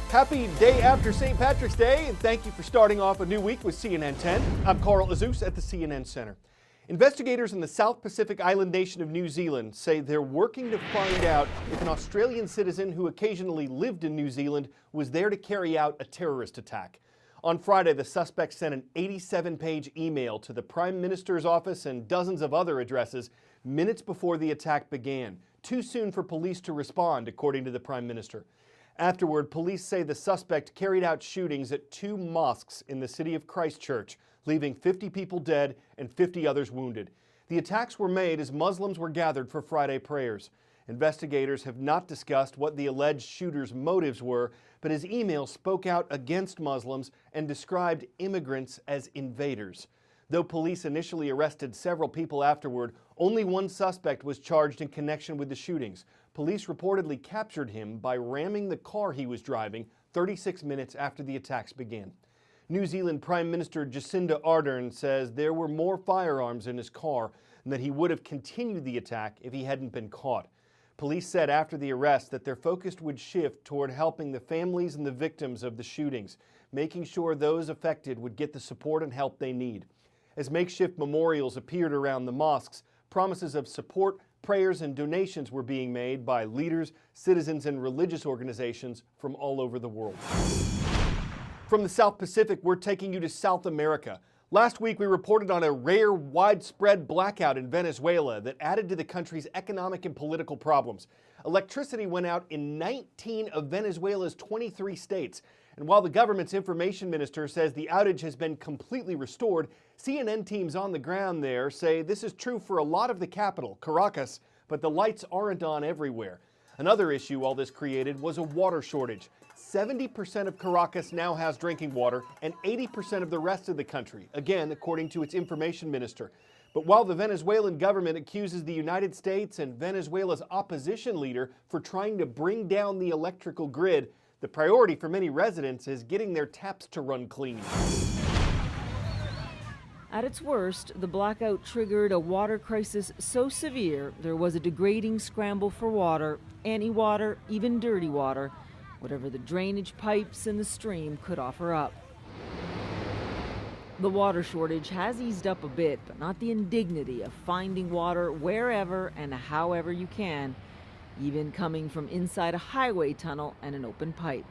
Happy day after St. Patrick's Day, and thank you for starting off a new week with CNN 10. I'm Carl Azus at the CNN Center. Investigators in the South Pacific island nation of New Zealand say they're working to find out if an Australian citizen who occasionally lived in New Zealand was there to carry out a terrorist attack. On Friday, the suspect sent an 87-page email to the Prime Minister's office and dozens of other addresses minutes before the attack began. Too soon for police to respond, according to the Prime Minister. Afterward, police say the suspect carried out shootings at 2 mosques in the city of Christchurch, leaving 50 people dead and 50 others wounded. The attacks were made as Muslims were gathered for Friday prayers. Investigators have not discussed what the alleged shooter's motives were, but his email spoke out against Muslims and described immigrants as invaders. Though police initially arrested several people afterward, only one suspect was charged in connection with the shootings. Police reportedly captured him by ramming the car he was driving 36 minutes after the attacks began. New Zealand Prime Minister Jacinda Ardern says there were more firearms in his car and that he would have continued the attack if he hadn't been caught. Police said after the arrest that their focus would shift toward helping the families and the victims of the shootings, making sure those affected would get the support and help they need. As makeshift memorials appeared around the mosques, promises of support, prayers, and donations were being made by leaders, citizens, and religious organizations from all over the world. From the South Pacific, we're taking you to South America. Last week, we reported on a rare, widespread blackout in Venezuela that added to the country's economic and political problems. Electricity went out in 19 of Venezuela's 23 states. And while the government's information minister says the outage has been completely restored, CNN teams on the ground there say this is true for a lot of the capital, Caracas, but the lights aren't on everywhere. Another issue all this created was a water shortage. 70% of Caracas now has drinking water and 80% of the rest of the country, again, according to its information minister. But while the Venezuelan government accuses the United States and Venezuela's opposition leader for trying to bring down the electrical grid, the priority for many residents is getting their taps to run clean. At its worst, the blackout triggered a water crisis so severe there was a degrading scramble for water, any water, even dirty water, whatever the drainage pipes in the stream could offer up. The water shortage has eased up a bit, but not the indignity of finding water wherever and however you can, even coming from inside a highway tunnel and an open pipe.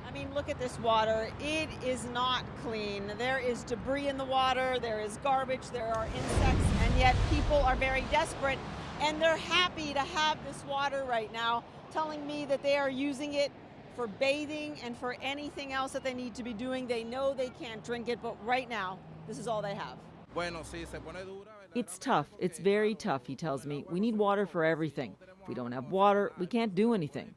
I mean, look at this water. It is not clean. There is debris in the water, there is garbage, there are insects, and yet people are very desperate, and they're happy to have this water right now, telling me that they are using it for bathing and for anything else that they need to be doing. They know they can't drink it, but right now, this is all they have. It's tough. It's very tough, he tells me. We need water for everything. If we don't have water, we can't do anything.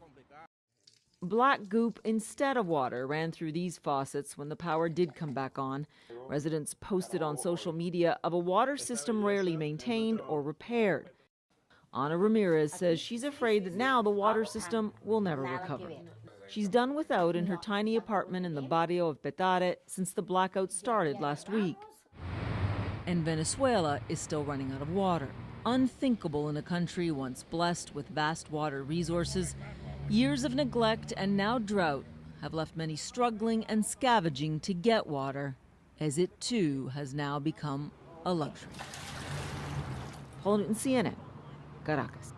Black goop instead of water ran through these faucets when the power did come back on. Residents posted on social media of a water system rarely maintained or repaired. Ana Ramirez says she's afraid that now the water system will never recover. She's done without in her tiny apartment in the barrio of Petare since the blackout started last week. And Venezuela is still running out of water. Unthinkable in a country once blessed with vast water resources. Years of neglect and now drought have left many struggling and scavenging to get water, as it too has now become a luxury. Paul Newton, CNN, Caracas.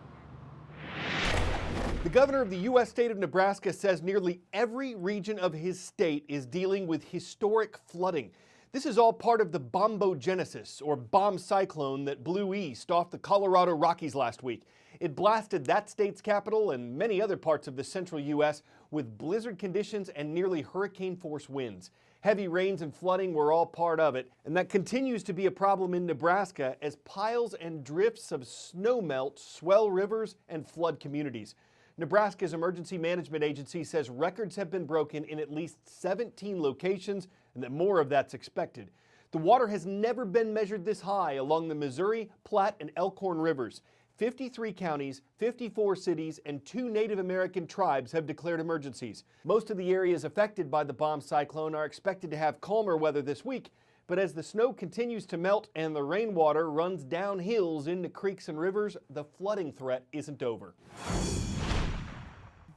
The governor of the U.S. state of Nebraska says nearly every region of his state is dealing with historic flooding. This is all part of the bombogenesis, or bomb cyclone, that blew east off the Colorado Rockies last week. It blasted that state's capital and many other parts of the central U.S. with blizzard conditions and nearly hurricane-force winds. Heavy rains and flooding were all part of it, and that continues to be a problem in Nebraska as piles and drifts of snowmelt swell rivers and flood communities. Nebraska's Emergency Management Agency says records have been broken in at least 17 locations and that more of that's expected. The water has never been measured this high along the Missouri, Platte, and Elkhorn rivers. 53 counties, 54 cities, and 2 Native American tribes have declared emergencies. Most of the areas affected by the bomb cyclone are expected to have calmer weather this week, but as the snow continues to melt and the rainwater runs down hills into creeks and rivers, the flooding threat isn't over.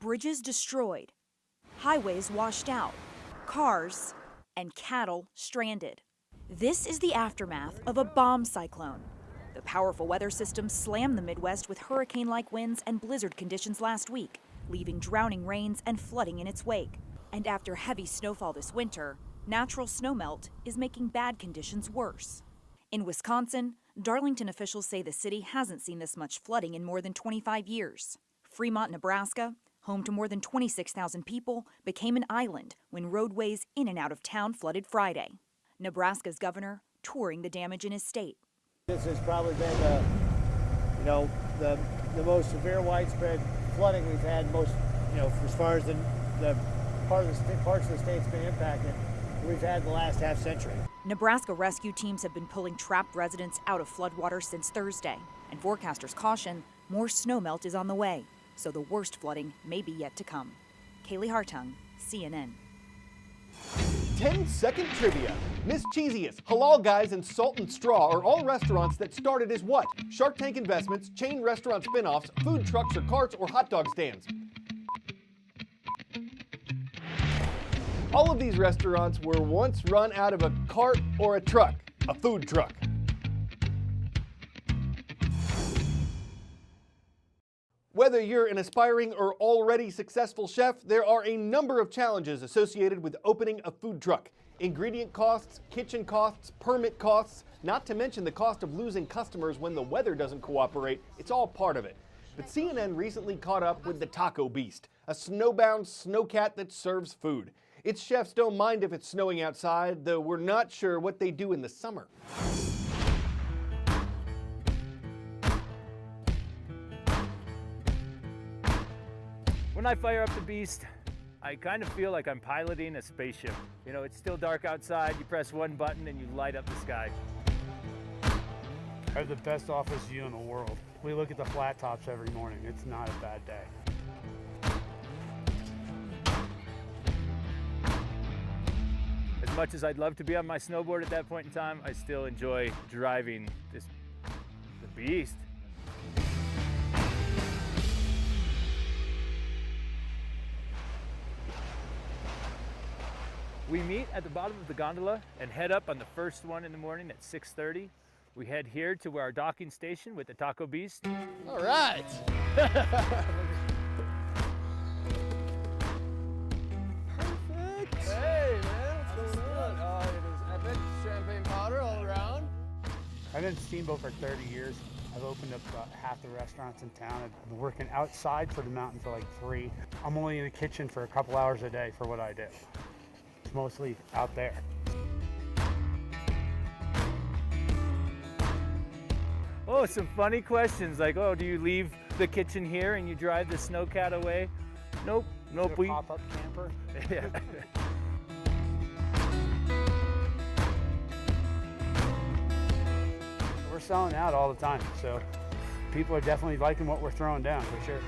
Bridges destroyed, highways washed out, cars and cattle stranded. This is the aftermath of a bomb cyclone. The powerful weather system slammed the Midwest with hurricane-like winds and blizzard conditions last week, leaving drowning rains and flooding in its wake. And after heavy snowfall this winter, natural snowmelt is making bad conditions worse. In Wisconsin, Darlington officials say the city hasn't seen this much flooding in more than 25 years. Fremont, Nebraska, home to more than 26,000 people, became an island when roadways in and out of town flooded Friday. Nebraska's governor touring the damage in his state. This has probably been the most severe widespread flooding we've had as far as the parts of the state's been impacted we've had in the last half century. Nebraska rescue teams have been pulling trapped residents out of floodwaters since Thursday, and forecasters caution more snowmelt is on the way, so the worst flooding may be yet to come. Kaylee Hartung, CNN. 10-second trivia. Miss Cheesiest, Halal Guys, and Salt and Straw are all restaurants that started as what? Shark Tank investments, chain restaurant spin-offs, food trucks or carts, or hot dog stands. All of these restaurants were once run out of a cart or a truck, a food truck. Whether you're an aspiring or already successful chef, there are a number of challenges associated with opening a food truck. Ingredient costs, kitchen costs, permit costs, not to mention the cost of losing customers when the weather doesn't cooperate. It's all part of it. But CNN recently caught up with the Taco Beast, a snowbound snowcat that serves food. Its chefs don't mind if it's snowing outside, though we're not sure what they do in the summer. When I fire up the Beast, I kind of feel like I'm piloting a spaceship. You know, it's still dark outside, you press one button and you light up the sky. I have the best office view in the world. We look at the flat tops every morning. It's not a bad day. As much as I'd love to be on my snowboard at that point in time, I still enjoy driving the Beast. We meet at the bottom of the gondola and head up on the first one in the morning at 6:30. We head here to our docking station with the Taco Beast. All right. Perfect. Hey, man, what's going on? Oh, it is epic. Champagne powder all around. I've been Steamboat for 30 years. I've opened up about half the restaurants in town. I've been working outside for the mountain for like 3. I'm only in the kitchen for a couple hours a day for what I do. It's mostly out there. Oh, some funny questions like, oh, do you leave the kitchen here and you drive the snowcat away? Nope, nope. We pop-up camper. Yeah. We're selling out all the time, so people are definitely liking what we're throwing down for sure.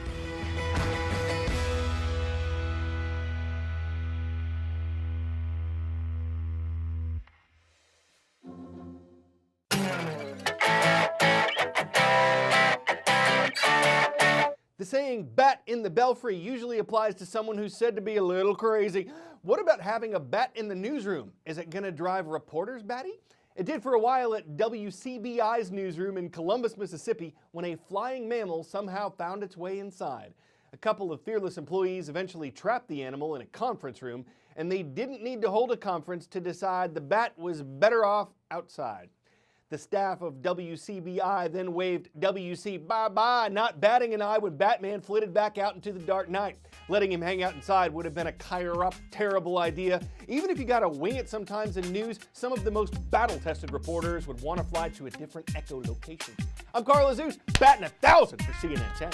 The saying, bat in the belfry, usually applies to someone who's said to be a little crazy. What about having a bat in the newsroom? Is it gonna drive reporters batty? It did for a while at WCBI's newsroom in Columbus, Mississippi, when a flying mammal somehow found its way inside. A couple of fearless employees eventually trapped the animal in a conference room, and they didn't need to hold a conference to decide the bat was better off outside. The staff of WCBI then waved WC bye-bye, not batting an eye when Batman flitted back out into the dark night. Letting him hang out inside would have been a terrible idea. Even if you gotta wing it sometimes in news, some of the most battle-tested reporters would want to fly to a different echolocation. I'm Carl Azus, batting 1,000 for CNN 10.